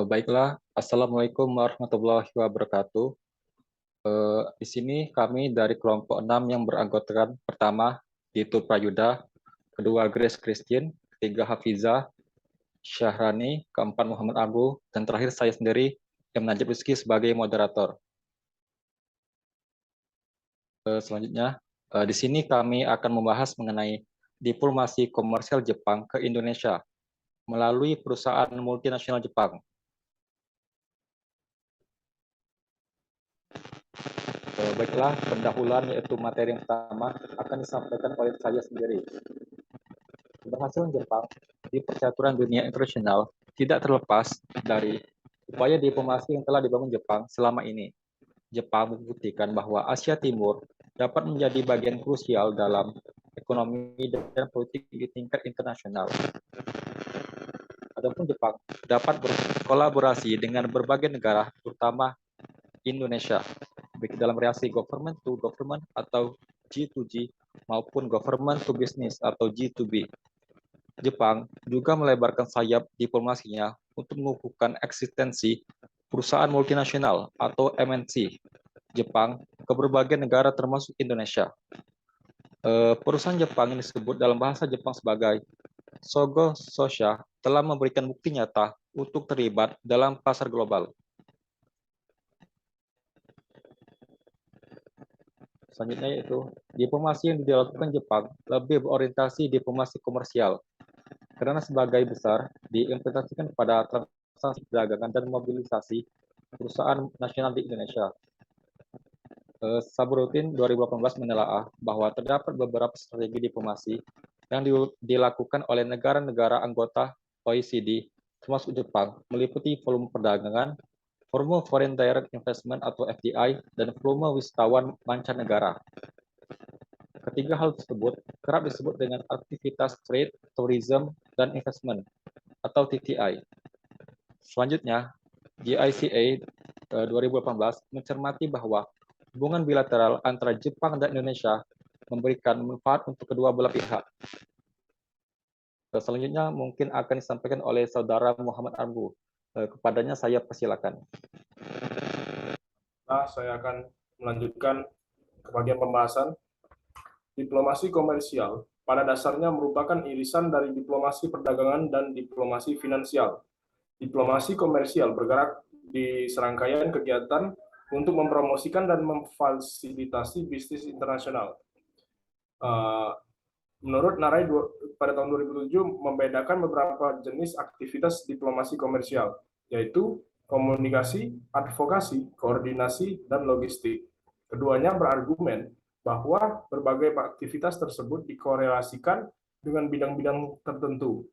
Baiklah, Assalamualaikum warahmatullahi wabarakatuh. Di sini kami dari kelompok 6 yang beranggotakan pertama, yaitu Prayuda, kedua Grace Christine, ketiga Hafiza, Syahrani, keempat Muhammad Abu, dan terakhir saya sendiri, yang Najib Rizky sebagai moderator. Selanjutnya, di sini kami akan membahas mengenai diplomasi komersial Jepang ke Indonesia melalui perusahaan multinasional Jepang. Baiklah, pendahuluan yaitu materi yang pertama akan disampaikan oleh saya sendiri. Keberhasilan Jepang di percaturan dunia internasional tidak terlepas dari upaya diplomasi yang telah dibangun Jepang selama ini. Jepang membuktikan bahwa Asia Timur dapat menjadi bagian krusial dalam ekonomi dan politik di tingkat internasional. Adapun Jepang dapat berkolaborasi dengan berbagai negara, terutama Indonesia, baik dalam reaksi government to government atau G2G maupun government to business atau G2B. Jepang juga melebarkan sayap diplomasinya untuk mengukuhkan eksistensi perusahaan multinasional atau MNC Jepang ke berbagai negara termasuk Indonesia. Perusahaan Jepang yang disebut dalam bahasa Jepang sebagai Sogo Sosha telah memberikan bukti nyata untuk terlibat dalam pasar global. Selanjutnya yaitu diplomasi yang dilakukan Jepang lebih berorientasi diplomasi komersial karena sebagai besar diimplementasikan pada transaksi perdagangan dan mobilisasi perusahaan nasional di Indonesia. Sabrutin 2018 menelaah bahwa terdapat beberapa strategi diplomasi yang dilakukan oleh negara-negara anggota OECD termasuk Jepang meliputi volume perdagangan, volume foreign direct investment atau FDI, dan volume wisatawan mancanegara. Ketiga hal tersebut kerap disebut dengan aktivitas trade, tourism, dan investment atau TTI. Selanjutnya, GICA 2018 mencermati bahwa hubungan bilateral antara Jepang dan Indonesia memberikan manfaat untuk kedua belah pihak. Selanjutnya mungkin akan disampaikan oleh saudara Muhammad Abu. Kepadanya saya persilakan. Saya akan melanjutkan ke bagian pembahasan. Diplomasi komersial pada dasarnya merupakan irisan dari diplomasi perdagangan dan diplomasi finansial. Diplomasi komersial bergerak di serangkaian kegiatan untuk mempromosikan dan memfasilitasi bisnis internasional. Menurut Narai pada tahun 2007 membedakan beberapa jenis aktivitas diplomasi komersial, yaitu komunikasi, advokasi, koordinasi, dan logistik. Keduanya berargumen bahwa berbagai aktivitas tersebut dikorelasikan dengan bidang-bidang tertentu,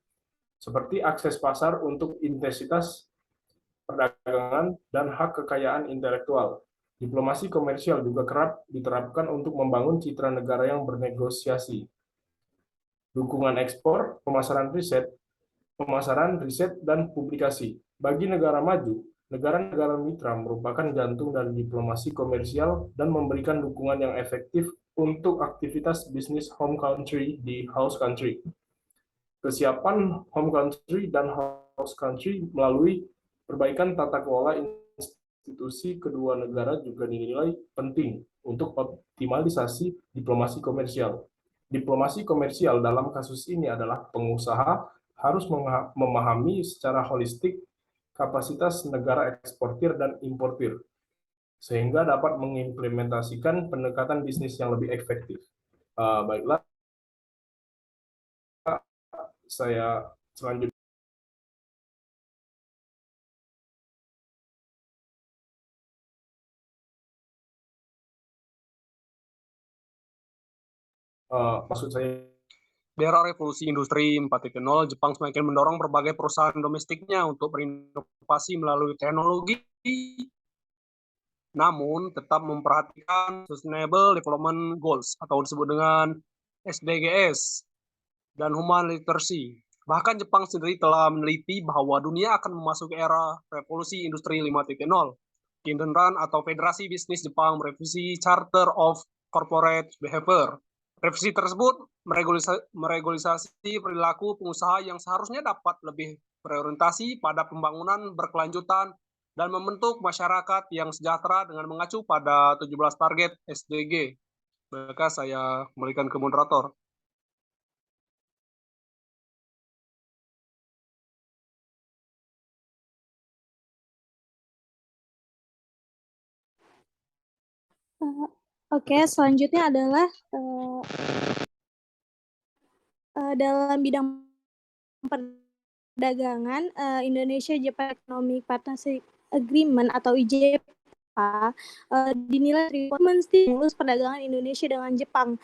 seperti akses pasar untuk intensitas perdagangan dan hak kekayaan intelektual. Diplomasi komersial juga kerap diterapkan untuk membangun citra negara yang bernegosiasi. Dukungan ekspor, pemasaran riset, dan publikasi. Bagi negara maju, negara-negara mitra merupakan jantung dari diplomasi komersial dan memberikan dukungan yang efektif untuk aktivitas bisnis home country di host country. Kesiapan home country dan host country melalui perbaikan tata kelola institusi kedua negara juga dinilai penting untuk optimalisasi diplomasi komersial. Diplomasi komersial dalam kasus ini adalah pengusaha harus memahami secara holistik kapasitas negara eksportir dan importir, sehingga dapat mengimplementasikan pendekatan bisnis yang lebih efektif. Baiklah, saya selanjutnya. Maksud saya, di era revolusi industri 4.0, Jepang semakin mendorong berbagai perusahaan domestiknya untuk berinovasi melalui teknologi, namun tetap memperhatikan Sustainable Development Goals atau disebut dengan SDGs dan Human Literacy. Bahkan Jepang sendiri telah meneliti bahwa dunia akan memasuki era revolusi industri 5.0. Kindenran atau Federasi Bisnis Jepang merevisi Charter of Corporate Behavior. Revisi tersebut meregulasi perilaku pengusaha yang seharusnya dapat lebih berorientasi pada pembangunan berkelanjutan, dan membentuk masyarakat yang sejahtera dengan mengacu pada 17 target SDG. Maka saya kembalikan ke moderator. Oke, selanjutnya adalah dalam bidang perdagangan, Indonesia-Japan Economic Partnership Agreement atau IJPA dinilai stimulus perdagangan Indonesia dengan Jepang.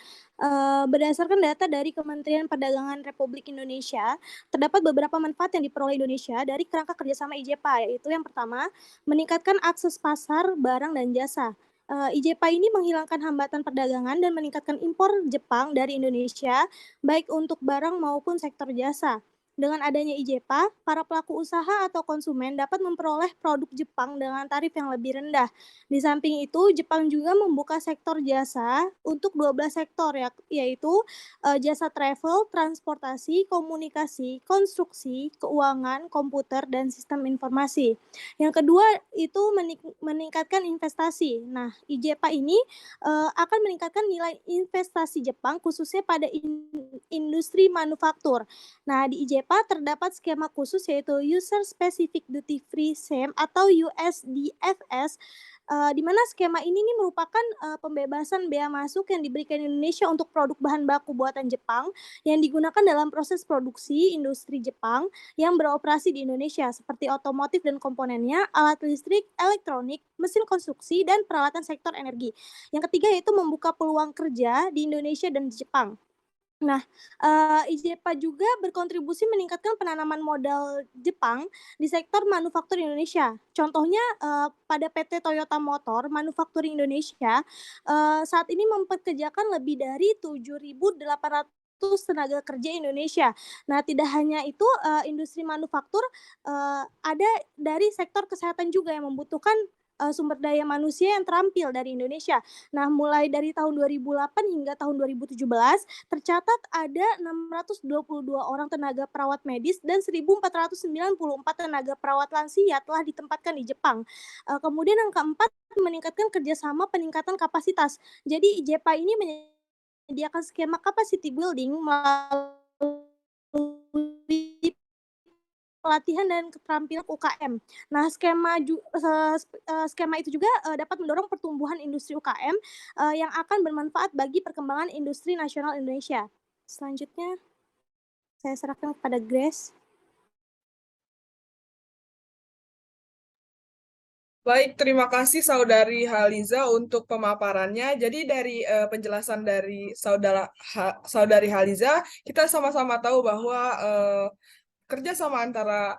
Berdasarkan data dari Kementerian Perdagangan Republik Indonesia, terdapat beberapa manfaat yang diperoleh Indonesia dari kerangka kerjasama IJPA, yaitu yang pertama, meningkatkan akses pasar barang dan jasa. IJPA ini menghilangkan hambatan perdagangan dan meningkatkan impor Jepang dari Indonesia, baik untuk barang maupun sektor jasa. Dengan adanya IJPA, para pelaku usaha atau konsumen dapat memperoleh produk Jepang dengan tarif yang lebih rendah. Di samping itu, Jepang juga membuka sektor jasa untuk 12 sektor, yaitu jasa travel, transportasi, komunikasi, konstruksi, keuangan, komputer, dan sistem informasi. Yang kedua itu meningkatkan investasi. Nah, IJPA ini akan meningkatkan nilai investasi Jepang khususnya pada industri manufaktur. Nah, di IJPA terdapat skema khusus yaitu User Specific Duty Free SEM atau USDFS, di mana skema ini merupakan pembebasan bea masuk yang diberikan Indonesia untuk produk bahan baku buatan Jepang yang digunakan dalam proses produksi industri Jepang yang beroperasi di Indonesia seperti otomotif dan komponennya, alat listrik, elektronik, mesin konstruksi, dan peralatan sektor energi. Yang ketiga yaitu membuka peluang kerja di Indonesia dan di Jepang. Nah, IJPA juga berkontribusi meningkatkan penanaman modal Jepang di sektor manufaktur Indonesia. Contohnya pada PT Toyota Motor Manufacturing Indonesia saat ini mempekerjakan lebih dari 7.800 tenaga kerja Indonesia. Nah, tidak hanya itu, industri manufaktur ada dari sektor kesehatan juga yang membutuhkan sumber daya manusia yang terampil dari Indonesia. Nah, mulai dari tahun 2008 hingga tahun 2017, tercatat ada 622 orang tenaga perawat medis dan 1.494 tenaga perawat lansia telah ditempatkan di Jepang. Kemudian yang keempat, meningkatkan kerjasama peningkatan kapasitas. Jadi IJPA ini menyediakan skema capacity building melalui pelatihan dan keterampilan UKM. Nah, skema itu juga dapat mendorong pertumbuhan industri UKM yang akan bermanfaat bagi perkembangan industri nasional Indonesia. Selanjutnya, saya serahkan kepada Grace. Baik, terima kasih Saudari Haliza untuk pemaparannya. Jadi dari penjelasan dari Saudari Haliza, kita sama-sama tahu bahwa kerjasama antara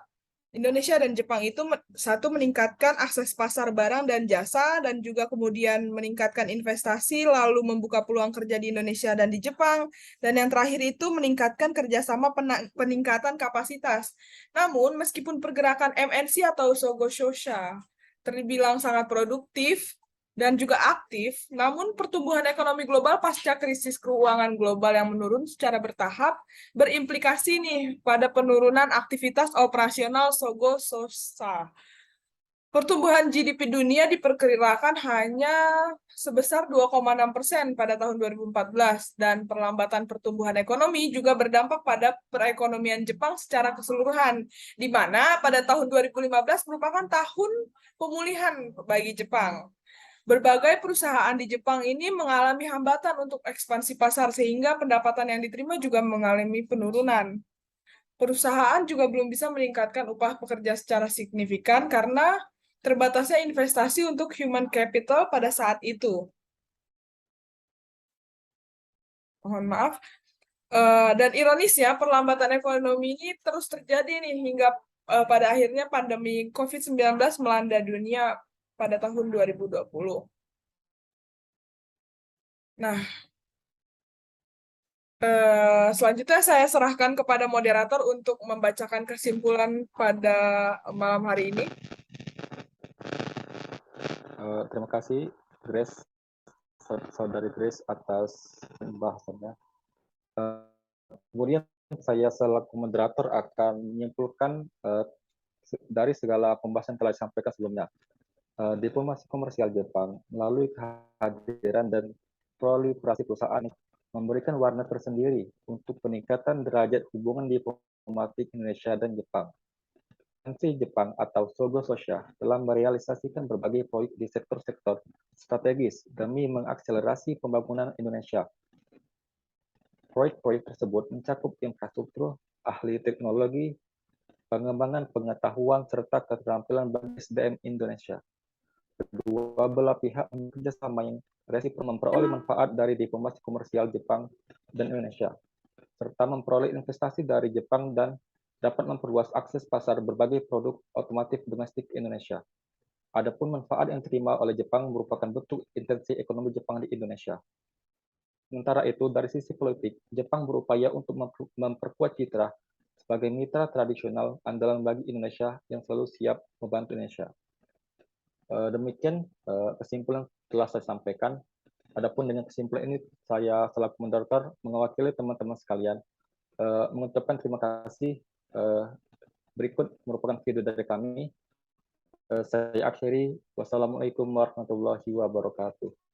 Indonesia dan Jepang itu satu meningkatkan akses pasar barang dan jasa, dan juga kemudian meningkatkan investasi, lalu membuka peluang kerja di Indonesia dan di Jepang, dan yang terakhir itu meningkatkan kerjasama peningkatan kapasitas. Namun, meskipun pergerakan MNC atau Sogo Shosha terbilang sangat produktif dan juga aktif, namun pertumbuhan ekonomi global pasca krisis keuangan global yang menurun secara bertahap berimplikasi nih pada penurunan aktivitas operasional Sogo Shosha. Pertumbuhan GDP dunia diperkirakan hanya sebesar 2,6% pada tahun 2014, dan perlambatan pertumbuhan ekonomi juga berdampak pada perekonomian Jepang secara keseluruhan, di mana pada tahun 2015 merupakan tahun pemulihan bagi Jepang. Berbagai perusahaan di Jepang ini mengalami hambatan untuk ekspansi pasar, sehingga pendapatan yang diterima juga mengalami penurunan. Perusahaan juga belum bisa meningkatkan upah pekerja secara signifikan karena terbatasnya investasi untuk human capital pada saat itu. Mohon maaf. Dan ironisnya, perlambatan ekonomi ini terus terjadi nih hingga pada akhirnya pandemi COVID-19 melanda dunia pada tahun 2020. Nah, selanjutnya saya serahkan kepada moderator untuk membacakan kesimpulan pada malam hari ini. Terima kasih, Grace, Saudari Grace, atas pembahasannya. Kemudian Saya selaku moderator akan menyimpulkan dari segala pembahasan telah disampaikan sebelumnya. Diplomasi komersial Jepang melalui kehadiran dan proliferasi perusahaan memberikan warna tersendiri untuk peningkatan derajat hubungan diplomatik Indonesia dan Jepang. Mensi Jepang atau Sogo Sosha telah merealisasikan berbagai proyek di sektor-sektor strategis demi mengakselerasi pembangunan Indonesia. Proyek-proyek tersebut mencakup infrastruktur, ahli teknologi, pengembangan pengetahuan, serta keterampilan bagi SDM Indonesia. Kedua belah pihak bekerjasama yang resipro memperoleh manfaat dari diplomasi komersial Jepang dan Indonesia, serta memperoleh investasi dari Jepang dan dapat memperluas akses pasar berbagai produk otomotif domestik Indonesia. Adapun manfaat yang diterima oleh Jepang merupakan bentuk intensi ekonomi Jepang di Indonesia. Sementara itu, dari sisi politik, Jepang berupaya untuk memperkuat citra sebagai mitra tradisional andalan bagi Indonesia yang selalu siap membantu Indonesia. Demikian kesimpulan telah saya sampaikan. Adapun dengan kesimpulan ini, saya selaku moderator mewakili teman-teman sekalian mengucapkan terima kasih. Berikut merupakan video dari kami. Saya akhiri. Wassalamualaikum warahmatullahi wabarakatuh.